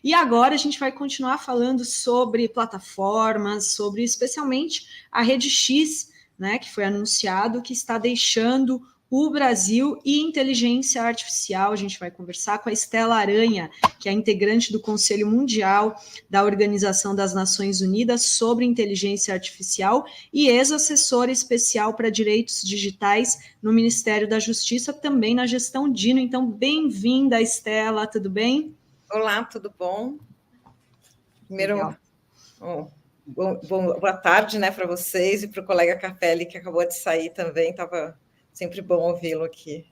E agora a gente vai continuar falando sobre plataformas, sobre especialmente a Rede X, né, que foi anunciado que está deixando o Brasil e inteligência artificial. A gente vai conversar com a Estela Aranha, que é integrante do Conselho Mundial da Organização das Nações Unidas sobre Inteligência Artificial e ex-assessora especial para direitos digitais no Ministério da Justiça, também na gestão Dino. Então, bem-vinda, Estela, tudo bem? Olá, tudo bom? Primeiro, boa tarde, né, para vocês e para o colega Capelli, que acabou de sair também. Estava sempre bom ouvi-lo aqui.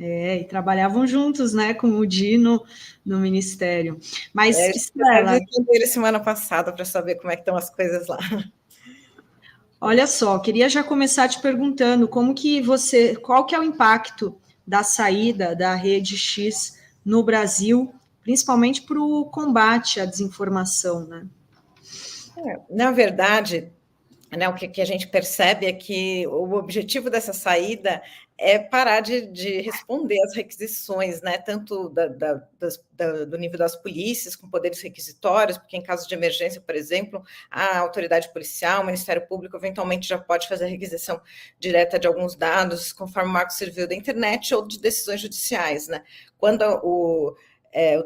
E trabalhavam juntos, né, com o Dino no Ministério. Mas, Estela, eu ele semana passada para saber como é que estão as coisas lá. Olha só, queria já começar te perguntando qual que é o impacto da saída da Rede X no Brasil, principalmente para o combate à desinformação, né? Na verdade, né, o que a gente percebe é que o objetivo dessa saída é parar de responder às requisições, né, tanto do nível das polícias, com poderes requisitórios, porque em caso de emergência, por exemplo, a autoridade policial, o Ministério Público, eventualmente já pode fazer a requisição direta de alguns dados, conforme o Marco Civil da Internet, ou de decisões judiciais, né? Quando o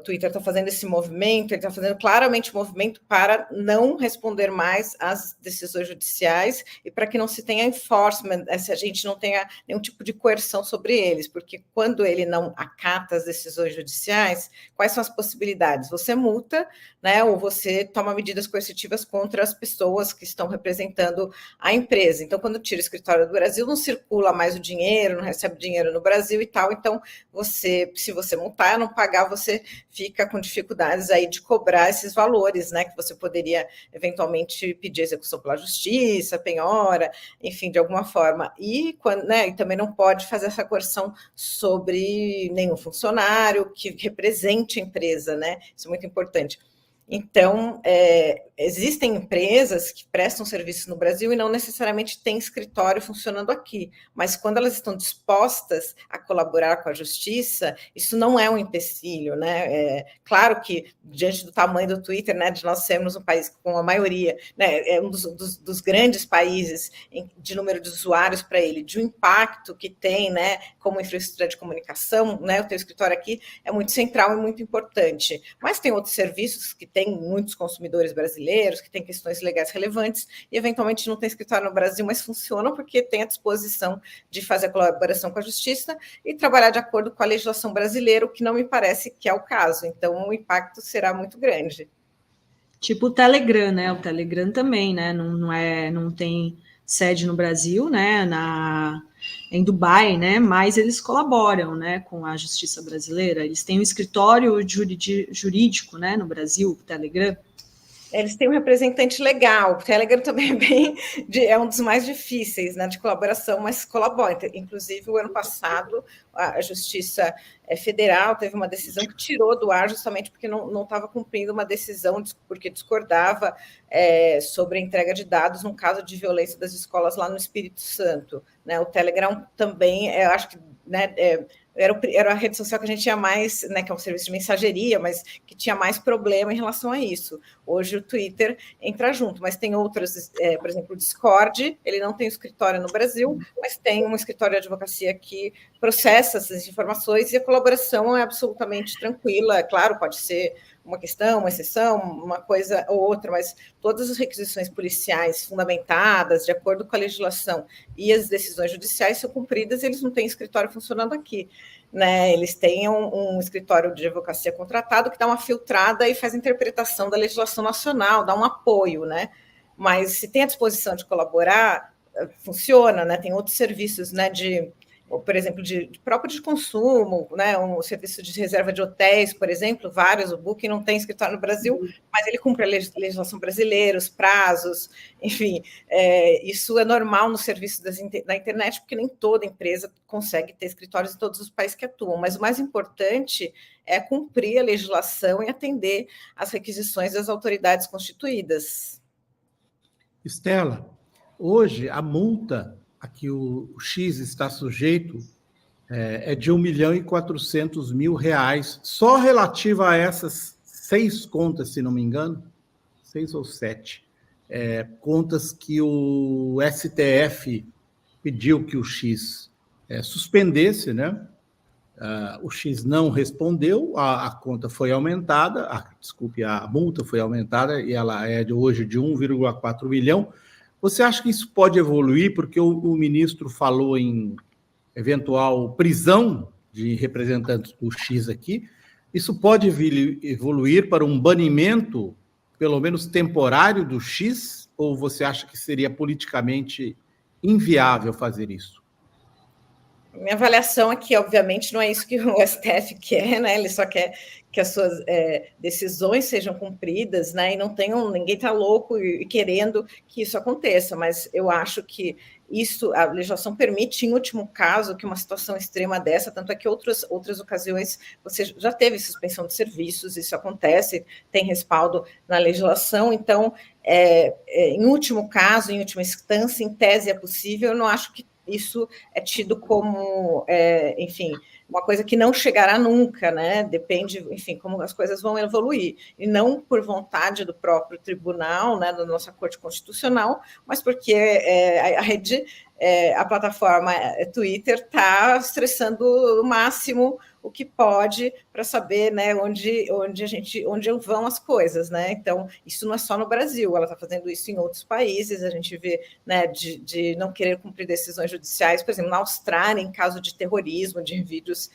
Twitter está fazendo esse movimento, ele está fazendo claramente um movimento para não responder mais às decisões judiciais e para que não se tenha enforcement, se a gente não tenha nenhum tipo de coerção sobre eles, porque quando ele não acata as decisões judiciais, quais são as possibilidades? Você multa, né, ou você toma medidas coercitivas contra as pessoas que estão representando a empresa. Então, quando tira o escritório do Brasil, não circula mais o dinheiro, não recebe dinheiro no Brasil e tal. Então, se você multar, não pagar, você fica com dificuldades aí de cobrar esses valores, né, que você poderia eventualmente pedir execução pela justiça, penhora, enfim, de alguma forma. E também não pode fazer essa coerção sobre nenhum funcionário que represente a empresa, né? Isso é muito importante. Então, existem empresas que prestam serviço no Brasil e não necessariamente têm escritório funcionando aqui, mas quando elas estão dispostas a colaborar com a justiça, isso não é um empecilho, né? Claro que, diante do tamanho do Twitter, né, de nós sermos um país com a maioria, né, é um dos grandes países de número de usuários para ele, de um impacto que tem, né, como infraestrutura de comunicação, né, o teu escritório aqui é muito central e muito importante, mas tem outros serviços que tem muitos consumidores brasileiros, que têm questões legais relevantes, e eventualmente não tem escritório no Brasil, mas funcionam porque tem a disposição de fazer a colaboração com a justiça e trabalhar de acordo com a legislação brasileira, o que não me parece que é o caso. Então, o impacto será muito grande. Tipo o Telegram, né? O Telegram também, né? Não tem sede no Brasil, né? Em Dubai, né? Mas eles colaboram, né? Com a justiça brasileira. Eles têm um escritório jurídico, né? No Brasil, o Telegram. Eles têm um representante legal. O Telegram também é um dos mais difíceis, né, de colaboração, mas colabora. Inclusive, o ano passado, a Justiça Federal teve uma decisão que tirou do ar justamente porque não estava cumprindo uma decisão, porque discordava sobre a entrega de dados num caso de violência das escolas lá no Espírito Santo. Né? O Telegram também, eu acho que, né, era a rede social que a gente tinha mais, né, que é um serviço de mensageria, mas que tinha mais problema em relação a isso. Hoje o Twitter entra junto, mas tem outras, por exemplo, o Discord, ele não tem escritório no Brasil, mas tem um escritório de advocacia que processa essas informações e a colaboração é absolutamente tranquila. É claro, pode ser uma questão, uma exceção, uma coisa ou outra, mas todas as requisições policiais fundamentadas, de acordo com a legislação e as decisões judiciais são cumpridas, eles não têm escritório funcionando aqui. Né, eles têm um escritório de advocacia contratado que dá uma filtrada e faz a interpretação da legislação nacional, dá um apoio, né? Mas se tem a disposição de colaborar, funciona, né? Tem outros serviços, né, por exemplo, próprio de consumo, né? Um serviço de reserva de hotéis, por exemplo, vários, o Booking não tem escritório no Brasil, mas ele cumpre a legislação brasileira, os prazos, enfim, isso é normal no serviço da internet, porque nem toda empresa consegue ter escritórios em todos os países que atuam, mas o mais importante é cumprir a legislação e atender às requisições das autoridades constituídas. Estela, hoje a multa a que o X está sujeito é de R$ 1.400.000, só relativa a essas 6 contas, se não me engano, 6 ou 7, contas que o STF pediu que o X suspendesse, né? O X não respondeu, a conta foi aumentada, a multa foi aumentada e ela é hoje de 1,4 milhão. Você acha que isso pode evoluir? Porque o ministro falou em eventual prisão de representantes do X aqui. Isso pode evoluir para um banimento, pelo menos temporário, do X? Ou você acha que seria politicamente inviável fazer isso? Minha avaliação aqui, obviamente, não é isso que o STF quer, né? Ele só quer que as suas decisões sejam cumpridas, né? E não tenham, ninguém está louco e querendo que isso aconteça, mas eu acho que isso, a legislação permite, em último caso, que uma situação extrema dessa, tanto é que outras ocasiões você já teve suspensão de serviços, isso acontece, tem respaldo na legislação, então, em último caso, em última instância, em tese é possível, eu não acho que isso é tido como, enfim, uma coisa que não chegará nunca, né? Depende, enfim, como as coisas vão evoluir. E não por vontade do próprio tribunal, né, da nossa Corte Constitucional, mas porque a rede, a plataforma Twitter está estressando o máximo o que pode para saber, né, onde vão as coisas, né? Então, isso não é só no Brasil, ela está fazendo isso em outros países, a gente vê, né, de não querer cumprir decisões judiciais, por exemplo, na Austrália, em caso de terrorismo, de vídeos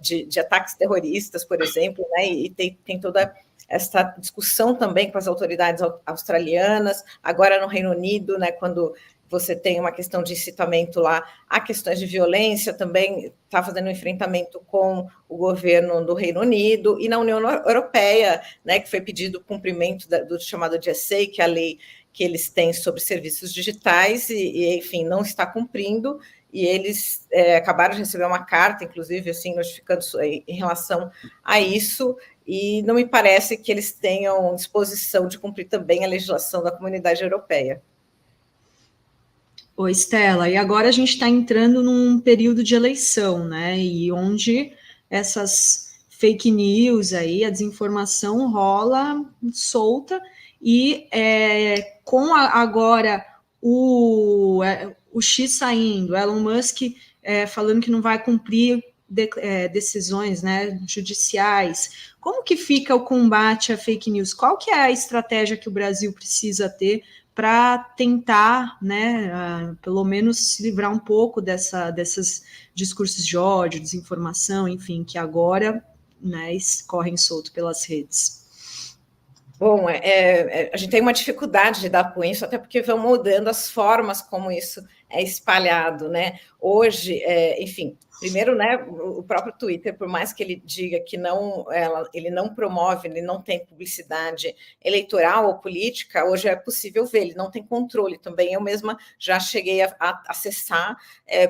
de ataques terroristas, por exemplo, né? E tem toda essa discussão também com as autoridades australianas, agora no Reino Unido, né, quando você tem uma questão de incitamento lá, há questões de violência também, está fazendo um enfrentamento com o governo do Reino Unido, e na União Europeia, né, que foi pedido o cumprimento do chamado GSA, que é a lei que eles têm sobre serviços digitais, e enfim, não está cumprindo, e eles acabaram de receber uma carta, inclusive, assim, notificando em relação a isso, e não me parece que eles tenham disposição de cumprir também a legislação da Comunidade Europeia. Oi, Estela, e agora a gente está entrando num período de eleição, né? E onde essas fake news aí, a desinformação rola solta, e com agora o X saindo, Elon Musk falando que não vai cumprir decisões, né, judiciais, como que fica o combate à fake news? Qual que é a estratégia que o Brasil precisa ter para tentar, né, pelo menos se livrar um pouco desses discursos de ódio, desinformação, enfim, que agora, né, correm solto pelas redes? Bom, a gente tem uma dificuldade de lidar com isso, até porque vão mudando as formas como isso é espalhado, né? Hoje, enfim, primeiro, né, o próprio Twitter, por mais que ele diga que ele não promove, ele não tem publicidade eleitoral ou política, hoje é possível ver, ele não tem controle também. Eu mesma já cheguei a acessar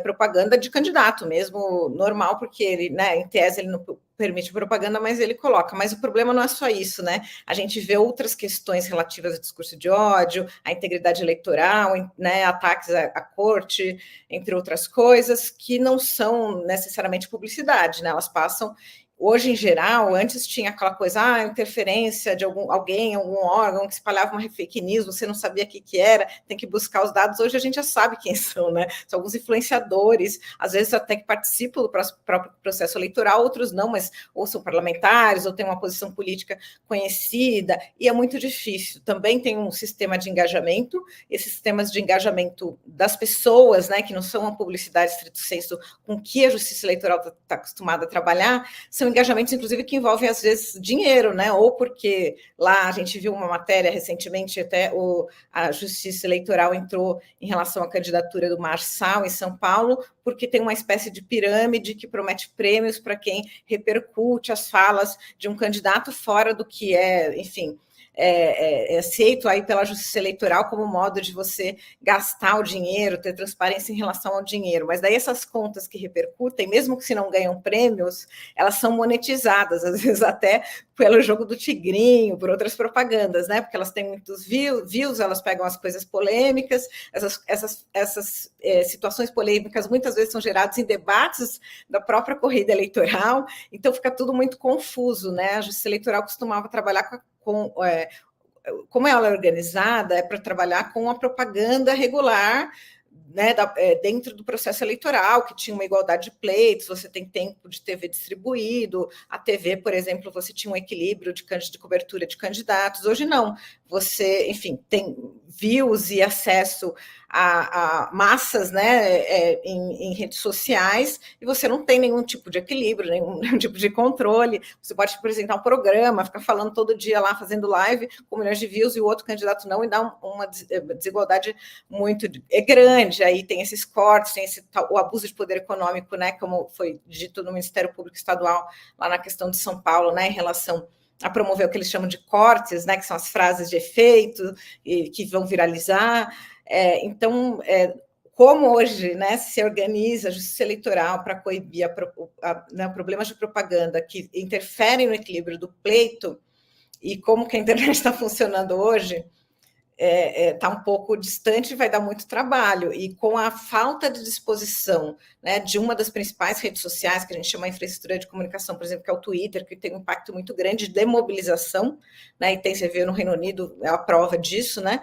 propaganda de candidato, mesmo normal, porque ele, né, em tese, ele não permite propaganda, mas ele coloca. Mas o problema não é só isso, né? A gente vê outras questões relativas ao discurso de ódio, à integridade eleitoral, né, ataques à corte, entre outras coisas, que não são necessariamente publicidade, né? Elas passam. Hoje, em geral, antes tinha aquela coisa, interferência de alguém, algum órgão que espalhava uma fake news, você não sabia o que era, tem que buscar os dados. Hoje a gente já sabe quem são, né? São alguns influenciadores, às vezes até que participam do próprio processo eleitoral, outros não, mas ou são parlamentares, ou têm uma posição política conhecida, e é muito difícil. Também tem um sistema de engajamento, esses sistemas de engajamento das pessoas, né, que não são uma publicidade estrito sensu com que a Justiça Eleitoral está acostumada a trabalhar, são engajamentos, inclusive, que envolvem, às vezes, dinheiro, né? Ou porque lá a gente viu uma matéria recentemente, até a Justiça Eleitoral entrou em relação à candidatura do Marçal em São Paulo, porque tem uma espécie de pirâmide que promete prêmios para quem repercute as falas de um candidato fora do que enfim, aceito aí pela Justiça Eleitoral como modo de você gastar o dinheiro, ter transparência em relação ao dinheiro. Mas daí essas contas que repercutem, mesmo que se não ganham prêmios, elas são monetizadas, às vezes até pelo jogo do tigrinho, por outras propagandas, né? Porque elas têm muitos views, elas pegam as coisas polêmicas, essas situações polêmicas muitas vezes são geradas em debates da própria corrida eleitoral, então fica tudo muito confuso, né? A Justiça Eleitoral costumava trabalhar como ela é organizada, é para trabalhar com a propaganda regular, né, dentro do processo eleitoral, que tinha uma igualdade de pleitos, você tem tempo de TV distribuído, a TV, por exemplo, você tinha um equilíbrio de cobertura de candidatos, hoje não, você, enfim, tem views e acesso a massas, né, em redes sociais, e você não tem nenhum tipo de equilíbrio, nenhum tipo de controle, você pode apresentar um programa, ficar falando todo dia lá, fazendo live, com milhões de views, e o outro candidato não, e dá uma desigualdade muito grande, aí tem esses cortes, tem o abuso de poder econômico, né, como foi dito no Ministério Público Estadual, lá na questão de São Paulo, né, em relação a promover o que eles chamam de cortes, né, que são as frases de efeito, que vão viralizar. Então, como hoje, né, se organiza a Justiça Eleitoral para coibir problemas de propaganda que interferem no equilíbrio do pleito, e como que a internet está funcionando hoje, está um pouco distante, vai dar muito trabalho, e com a falta de disposição, né, de uma das principais redes sociais, que a gente chama de infraestrutura de comunicação, por exemplo, que é o Twitter, que tem um impacto muito grande de demobilização, né, e você vê no Reino Unido, é a prova disso, né,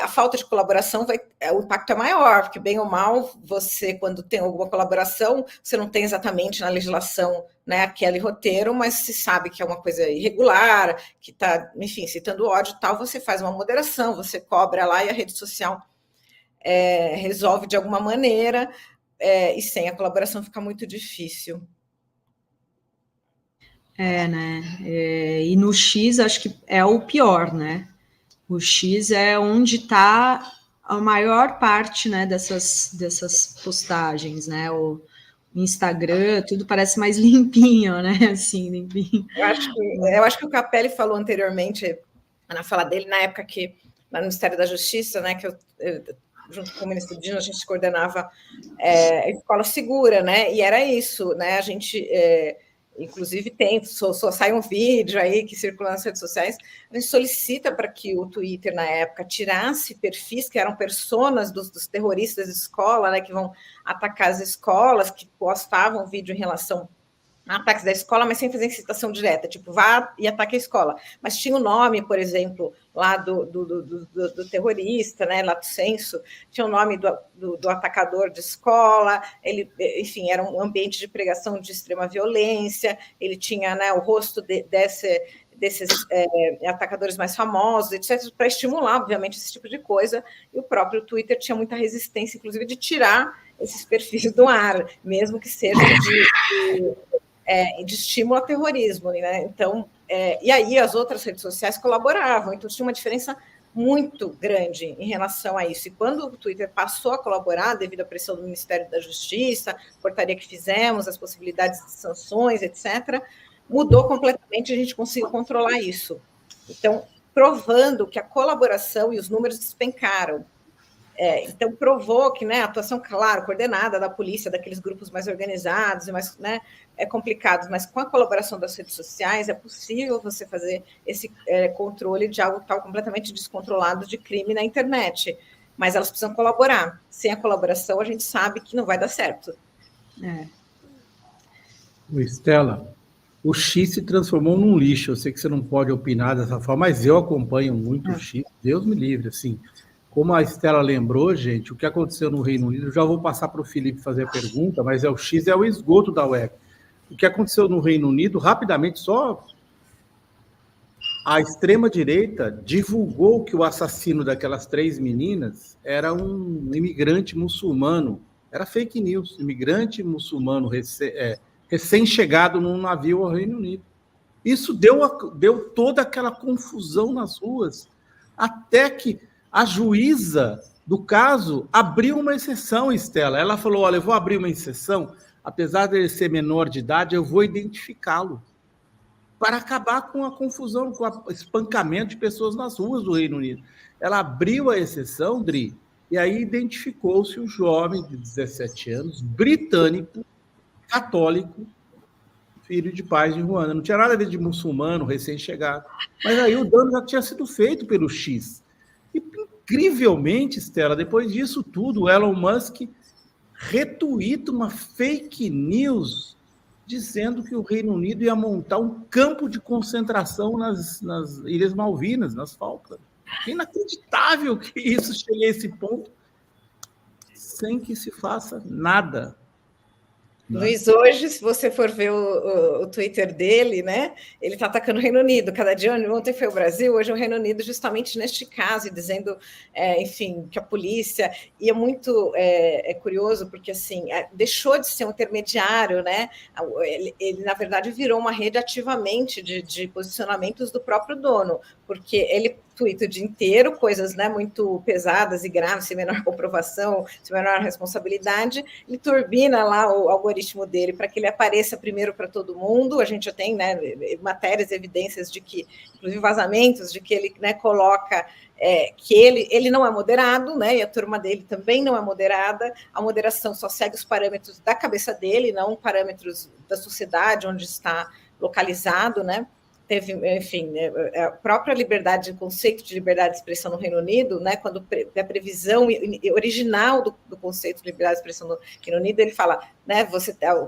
a falta de colaboração, o impacto é maior, porque bem ou mal, você, quando tem alguma colaboração, você não tem exatamente na legislação, né, aquele roteiro, mas se sabe que é uma coisa irregular, que está, enfim, citando ódio e tal, você faz uma moderação, você cobra lá e a rede social resolve de alguma maneira, e sem a colaboração fica muito difícil. Né? E no X, acho que é o pior, né? O X é onde está a maior parte, né, dessas postagens, né? O Instagram, tudo parece mais limpinho, né? Assim, limpinho. Eu acho que o Capelli falou anteriormente, na fala dele, na época que, lá no Ministério da Justiça, né, que eu junto com o ministro Dino, a gente coordenava a Escola Segura, né? E era isso, né? A gente... inclusive só sai um vídeo aí que circula nas redes sociais, a gente solicita para que o Twitter, na época, tirasse perfis que eram personas dos terroristas de escola, né, que vão atacar as escolas, que postavam vídeo em relação a ataques da escola, mas sem fazer incitação direta, tipo, vá e ataque a escola. Mas tinha o nome, por exemplo, lá do terrorista, né, lato sensu, tinha o nome do atacador de escola, ele, enfim, era um ambiente de pregação de extrema violência, ele tinha, né, o rosto desses atacadores mais famosos, etc., para estimular, obviamente, esse tipo de coisa, e o próprio Twitter tinha muita resistência, inclusive, de tirar esses perfis do ar, mesmo que seja de estímulo ao terrorismo, né? Então, e aí as outras redes sociais colaboravam, então tinha uma diferença muito grande em relação a isso. E quando o Twitter passou a colaborar, devido à pressão do Ministério da Justiça, portaria que fizemos, as possibilidades de sanções, etc., mudou completamente, a gente conseguiu controlar isso. Então, provando que a colaboração e os números despencaram. Então, provou que, né, a atuação, claro, coordenada da polícia, daqueles grupos mais organizados, mais, né, complicados, mas com a colaboração das redes sociais é possível você fazer esse controle de algo tal completamente descontrolado de crime na internet. Mas elas precisam colaborar. Sem a colaboração, a gente sabe que não vai dar certo. Estela, o X se transformou num lixo. Eu sei que você não pode opinar dessa forma, mas eu acompanho muito o X. Deus me livre, assim. Como a Estela lembrou, gente, o que aconteceu no Reino Unido, já vou passar para o Felipe fazer a pergunta, mas o X é o esgoto da web. O que aconteceu no Reino Unido, rapidamente, só a extrema-direita divulgou que o assassino daquelas 3 meninas era um imigrante muçulmano. Era fake news, imigrante muçulmano recém-chegado num navio ao Reino Unido. Isso deu toda aquela confusão nas ruas, até que a juíza do caso abriu uma exceção, Estela. Ela falou, olha, eu vou abrir uma exceção, apesar de ele ser menor de idade, eu vou identificá-lo, para acabar com a confusão, com o espancamento de pessoas nas ruas do Reino Unido. Ela abriu a exceção, Dri, e aí identificou-se o jovem de 17 anos, britânico, católico, filho de pais de Ruanda. Não tinha nada a ver de muçulmano, recém-chegado. Mas aí o dano já tinha sido feito pelo X. E, incrivelmente, Stella, depois disso tudo, o Elon Musk retuita uma fake news dizendo que o Reino Unido ia montar um campo de concentração nas Ilhas Malvinas, nas Falklands. É inacreditável que isso chegue a esse ponto sem que se faça nada. Luiz, hoje, se você for ver o Twitter dele, né, ele está atacando o Reino Unido. Cada dia, ontem foi o Brasil, hoje é o Reino Unido, justamente neste caso, dizendo, enfim, que a polícia... E é muito curioso, porque, assim, deixou de ser um intermediário, né? Ele, na verdade, virou uma rede ativamente de posicionamentos do próprio dono, porque ele tuita o dia inteiro, coisas, né, muito pesadas e graves, sem menor comprovação, sem menor responsabilidade, e turbina lá o algoritmo dele para que ele apareça primeiro para todo mundo. A gente já tem, né, matérias, evidências de que, inclusive vazamentos, de que ele, né, coloca que ele não é moderado, né, e a turma dele também não é moderada. A moderação só segue os parâmetros da cabeça dele, não parâmetros da sociedade onde está localizado, né? Teve, enfim, a própria liberdade, o conceito de liberdade de expressão no Reino Unido, né, quando a previsão original do conceito de liberdade de expressão no Reino Unido, ele fala, né,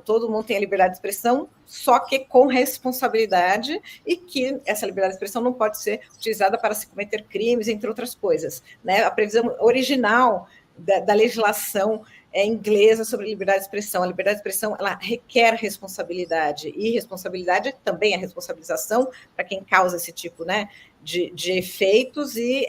todo mundo tem a liberdade de expressão, só que com responsabilidade, e que essa liberdade de expressão não pode ser utilizada para se cometer crimes, entre outras coisas, né? A previsão original da legislação inglesa sobre liberdade de expressão. A liberdade de expressão, ela requer responsabilidade, e responsabilidade também é responsabilização para quem causa esse tipo, né, de efeitos, e,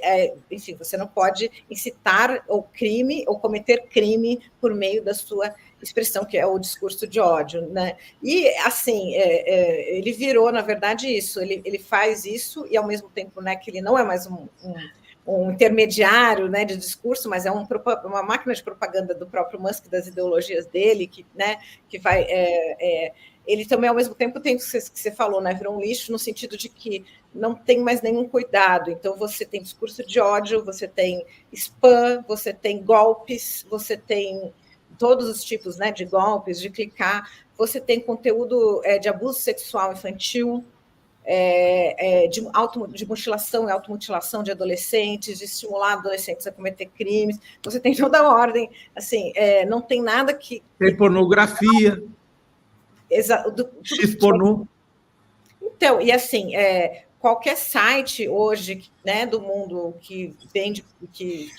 enfim, você não pode incitar o crime ou cometer crime por meio da sua expressão, que é o discurso de ódio, né? E, assim, ele virou, na verdade, isso, ele faz isso, e, ao mesmo tempo, né, que ele não é mais um intermediário, né, de discurso, mas é uma máquina de propaganda do próprio Musk, das ideologias dele, que, né, que vai... ele também, ao mesmo tempo, tem o que você falou, né, virou um lixo no sentido de que não tem mais nenhum cuidado. Então, você tem discurso de ódio, você tem spam, você tem golpes, você tem todos os tipos, né, de golpes, de clicar, você tem conteúdo de abuso sexual infantil, de mutilação e automutilação de adolescentes, de estimular adolescentes a cometer crimes. Você tem toda a ordem, assim, não tem nada que... Tem pornografia, X-pornô. Então, e assim, qualquer site hoje, né, do mundo que vende, que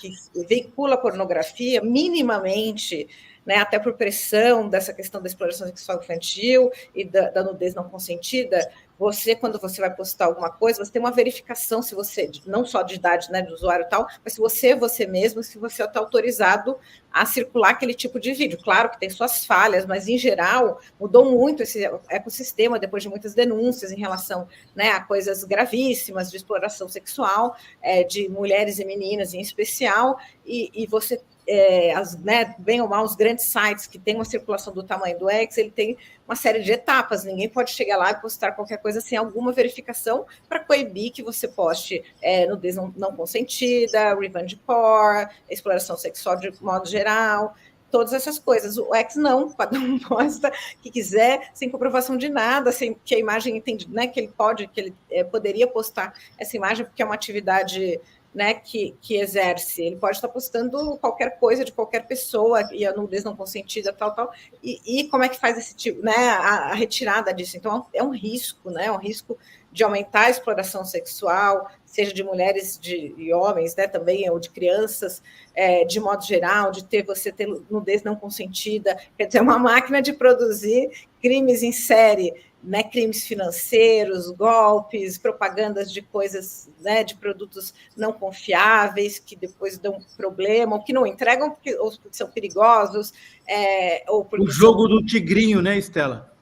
veicula pornografia, minimamente, né, até por pressão dessa questão da exploração sexual infantil e da nudez não consentida, você, quando você vai postar alguma coisa, você tem uma verificação, se você, não só de idade, né, do usuário e tal, mas se você é você mesmo, se você está autorizado a circular aquele tipo de vídeo. Claro que tem suas falhas, mas, em geral, mudou muito esse ecossistema depois de muitas denúncias em relação, né, a coisas gravíssimas de exploração sexual de mulheres e meninas em especial, e você... né, bem ou mal, os grandes sites que têm uma circulação do tamanho do X, ele tem uma série de etapas, ninguém pode chegar lá e postar qualquer coisa sem alguma verificação para coibir que você poste nudez não consentida, revenge porn, exploração sexual de modo geral, todas essas coisas. O X não, cada um posta que quiser, sem comprovação de nada, sem que a imagem entende, né, que ele poderia postar essa imagem porque é uma atividade, né, que exerce. Ele pode estar postando qualquer coisa de qualquer pessoa, e a nudez não consentida, tal, e como é que faz esse tipo, né, a retirada disso? Então, é um risco, né, um risco de aumentar a exploração sexual, seja de mulheres e homens, né, também, ou de crianças, de modo geral, você ter nudez não consentida, quer dizer, uma máquina de produzir crimes em série, né, crimes financeiros, golpes, propagandas de coisas, né, de produtos não confiáveis, que depois dão problema, ou que não entregam porque são perigosos. Ou porque o jogo do tigrinho, né, Stella?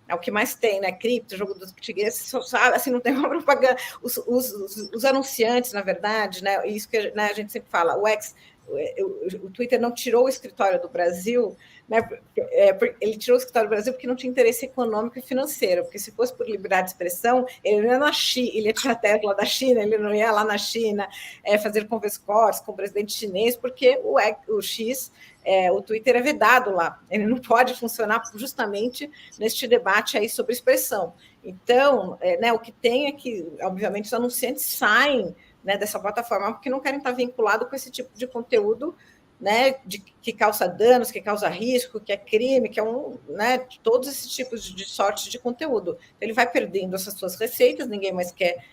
É o que mais tem, né? Cripto, jogo do tigrinho, assim, não tem uma propaganda. Os anunciantes, na verdade, né, isso que, né, a gente sempre fala, o Twitter não tirou o escritório do Brasil, né? Ele tirou o escritório do Brasil porque não tinha interesse econômico e financeiro, porque se fosse por liberdade de expressão, ele não ia na China, ele ia tirar a tela da China, ele não ia lá na China fazer conference calls com o presidente chinês, porque o X, o Twitter é vedado lá, ele não pode funcionar justamente neste debate aí sobre expressão. Então, né, o que tem é que, obviamente, os anunciantes saem, né, dessa plataforma porque não querem estar vinculados com esse tipo de conteúdo, né, que causa danos, que causa risco, que é crime, que é né, todos esses tipos de sorte de conteúdo. Ele vai perdendo essas suas receitas, ninguém mais quer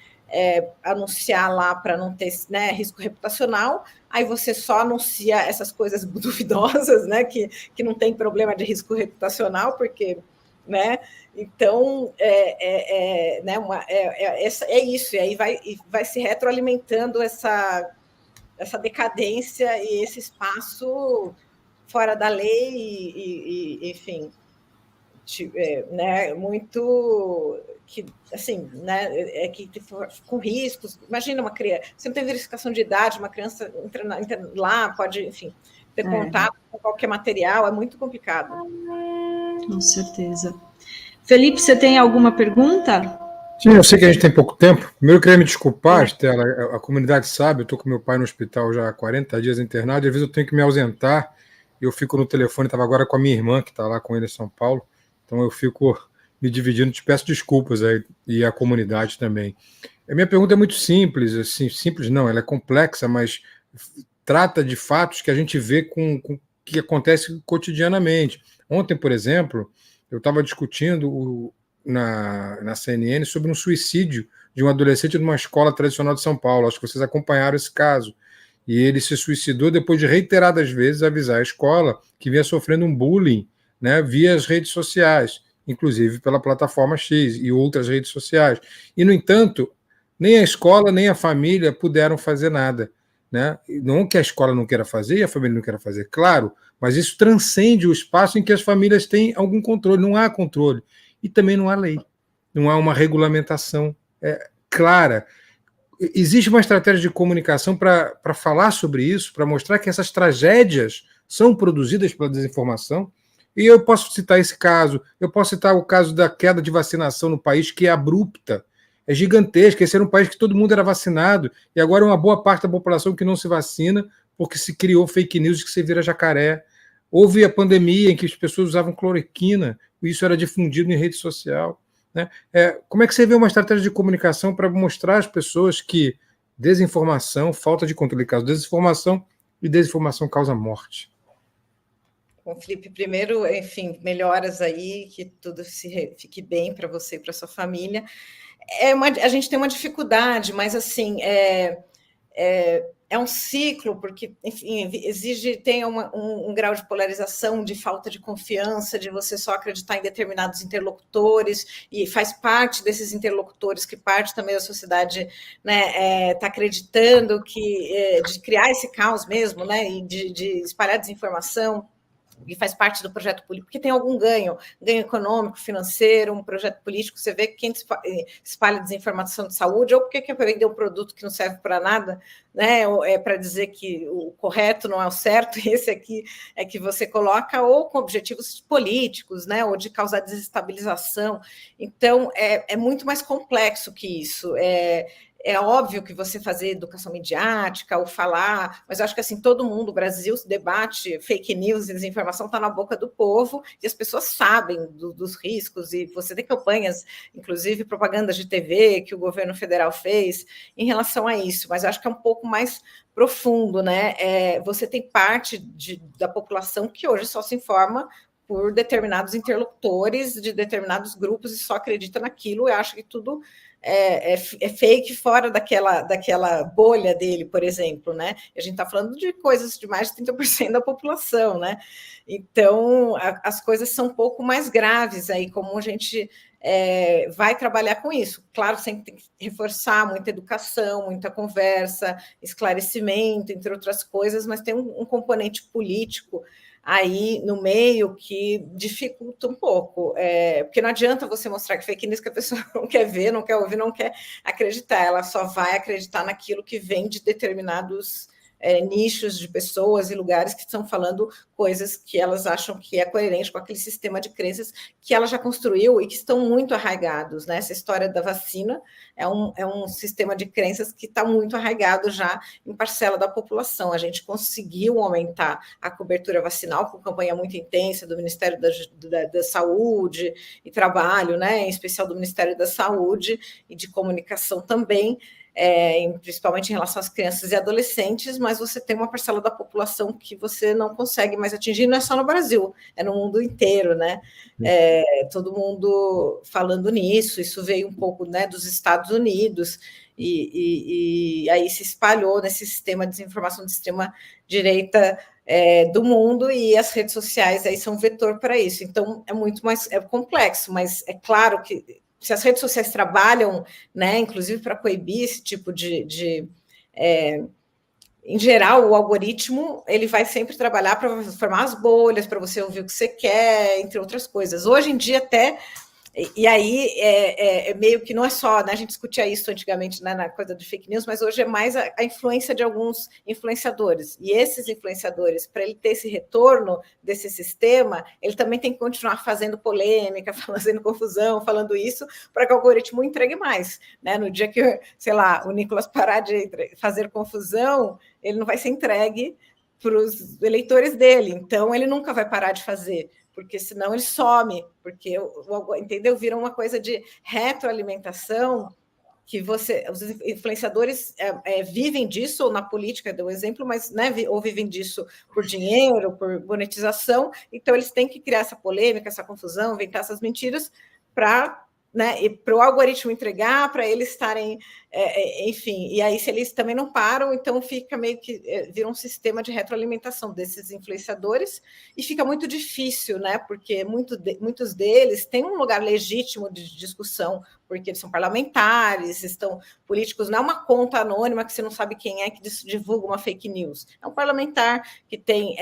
anunciar lá para não ter, né, risco reputacional, aí você só anuncia essas coisas duvidosas, né, que não tem problema de risco reputacional, porque, né, então né, é isso, e aí vai se retroalimentando essa decadência e esse espaço fora da lei e enfim, né, muito que assim, né, que com riscos. Imagina uma criança, você não tem verificação de idade, uma criança entra lá, pode, enfim, ter contato com qualquer material, é muito complicado. Com certeza. Felipe, você tem alguma pergunta? Sim, eu sei que a gente tem pouco tempo. Primeiro, eu queria me desculpar, Estela, a comunidade sabe, eu estou com meu pai no hospital já há 40 dias internado, e às vezes eu tenho que me ausentar, e eu fico no telefone, estava agora com a minha irmã, que está lá com ele em São Paulo, então eu fico me dividindo, te peço desculpas aí, e a comunidade também. A minha pergunta é muito simples, assim, simples não, ela é complexa, mas trata de fatos que a gente vê com que acontece cotidianamente. Ontem, por exemplo, eu estava discutindo na CNN sobre um suicídio de um adolescente numa escola tradicional de São Paulo. Acho que vocês acompanharam esse caso. E ele se suicidou depois de reiteradas vezes avisar a escola que vinha sofrendo um bullying, né, via as redes sociais, inclusive pela plataforma X e outras redes sociais. E, no entanto, nem a escola nem a família puderam fazer nada, né? Não que a escola não queira fazer e a família não queira fazer, claro, mas isso transcende o espaço em que as famílias têm algum controle. Não há controle. E também não há lei, não há uma regulamentação clara. Existe uma estratégia de comunicação para falar sobre isso, para mostrar que essas tragédias são produzidas pela desinformação. E eu posso citar esse caso, eu posso citar o caso da queda de vacinação no país, que é abrupta, é gigantesca. Esse era um país que todo mundo era vacinado, e agora uma boa parte da população que não se vacina, porque se criou fake news de que você vira jacaré. Houve a pandemia em que as pessoas usavam cloroquina, isso era difundido em rede social, né? Como é que você vê uma estratégia de comunicação para mostrar às pessoas que desinformação, falta de controle de caso, desinformação causa morte? Bom, Felipe, primeiro, enfim, melhoras aí, que tudo fique bem para você e para sua família. A gente tem uma dificuldade, mas assim, é um ciclo, porque, enfim, tem um grau de polarização, de falta de confiança, de você só acreditar em determinados interlocutores, e faz parte desses interlocutores que parte também da sociedade, né, está acreditando de criar esse caos mesmo, né, e de espalhar desinformação, e faz parte do projeto político, porque tem algum ganho econômico, financeiro, um projeto político. Você vê que quem espalha desinformação de saúde, ou porque quer vender um produto que não serve para nada, né? Para dizer que o correto não é o certo, e esse aqui é que você coloca, ou com objetivos políticos, né? Ou de causar desestabilização. Então, é muito mais complexo que isso. É óbvio que você fazer educação midiática ou falar, mas eu acho que assim, todo mundo, o Brasil, debate fake news e desinformação está na boca do povo, e as pessoas sabem dos riscos, e você tem campanhas, inclusive propagandas de TV que o governo federal fez em relação a isso, mas eu acho que é um pouco mais profundo, né? Você tem parte da população que hoje só se informa por determinados interlocutores de determinados grupos e só acredita naquilo e acha que tudo é fake fora daquela bolha dele, por exemplo, né? A gente está falando de coisas de mais de 30% da população, né? Então, as coisas são um pouco mais graves aí, como a gente vai trabalhar com isso. Claro, sempre tem que reforçar muita educação, muita conversa, esclarecimento, entre outras coisas, mas tem um componente político aí no meio que dificulta um pouco, porque não adianta você mostrar que fake news que a pessoa não quer ver, não quer ouvir, não quer acreditar, ela só vai acreditar naquilo que vem de determinados nichos de pessoas e lugares que estão falando coisas que elas acham que é coerente com aquele sistema de crenças que ela já construiu e que estão muito arraigados, né? Essa história da vacina é um sistema de crenças que está muito arraigado já em parcela da população. A gente conseguiu aumentar a cobertura vacinal com campanha muito intensa do Ministério da Saúde e Trabalho, né? Em especial do Ministério da Saúde e de Comunicação também, principalmente em relação às crianças e adolescentes, mas você tem uma parcela da população que você não consegue mais atingir, não é só no Brasil, é no mundo inteiro, né? Todo mundo falando nisso, isso veio um pouco, né, dos Estados Unidos, e aí se espalhou nesse sistema de desinformação de extrema-direita do mundo, e as redes sociais aí são um vetor para isso. Então, é muito mais complexo, mas é claro que se as redes sociais trabalham, né, inclusive para coibir esse tipo em geral, o algoritmo ele vai sempre trabalhar para formar as bolhas, para você ouvir o que você quer, entre outras coisas. Hoje em dia, até... E aí, meio que não é só, né, a gente discutia isso antigamente, né, na coisa de fake news, mas hoje é mais a influência de alguns influenciadores. E esses influenciadores, para ele ter esse retorno desse sistema, ele também tem que continuar fazendo polêmica, fazendo confusão, falando isso, para que o algoritmo entregue mais. Né? No dia que, sei lá, o Nicolas parar de fazer confusão, ele não vai ser entregue para os eleitores dele. Então, ele nunca vai parar de fazer, porque senão ele some, porque, entendeu? Vira uma coisa de retroalimentação, que os influenciadores vivem disso, ou na política, deu exemplo, mas, né, ou vivem disso por dinheiro, por monetização, então eles têm que criar essa polêmica, essa confusão, inventar essas mentiras para... Né, e para o algoritmo entregar, para eles estarem, enfim, e aí se eles também não param, então fica meio que, vira um sistema de retroalimentação desses influenciadores, e fica muito difícil, né, porque muitos deles têm um lugar legítimo de discussão, porque eles são parlamentares, estão políticos, não é uma conta anônima que você não sabe quem é que divulga uma fake news, é um parlamentar que tem...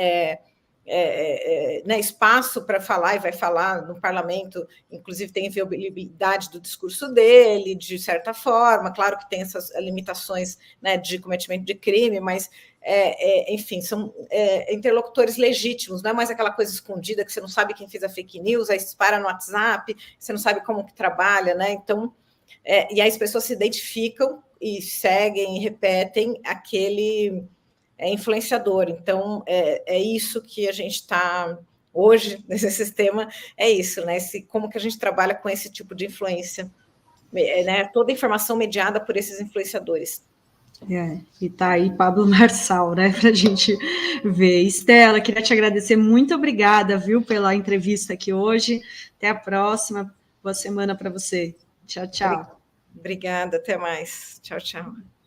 né, espaço para falar e vai falar no parlamento, inclusive tem inviolabilidade do discurso dele, de certa forma, claro que tem essas limitações, né, de cometimento de crime, mas, enfim, são interlocutores legítimos, não é mais aquela coisa escondida que você não sabe quem fez a fake news, aí dispara no WhatsApp, você não sabe como que trabalha, né, então, e aí as pessoas se identificam e seguem e repetem aquele... influenciador. Então, é isso que a gente está hoje nesse sistema, é isso, né? Como que a gente trabalha com esse tipo de influência, né? Toda a informação mediada por esses influenciadores. E tá aí Pablo Marçal, né, para a gente ver. Estela, queria te agradecer, muito obrigada, viu, pela entrevista aqui hoje. Até a próxima, boa semana para você. Tchau, tchau. Obrigada, até mais. Tchau, tchau.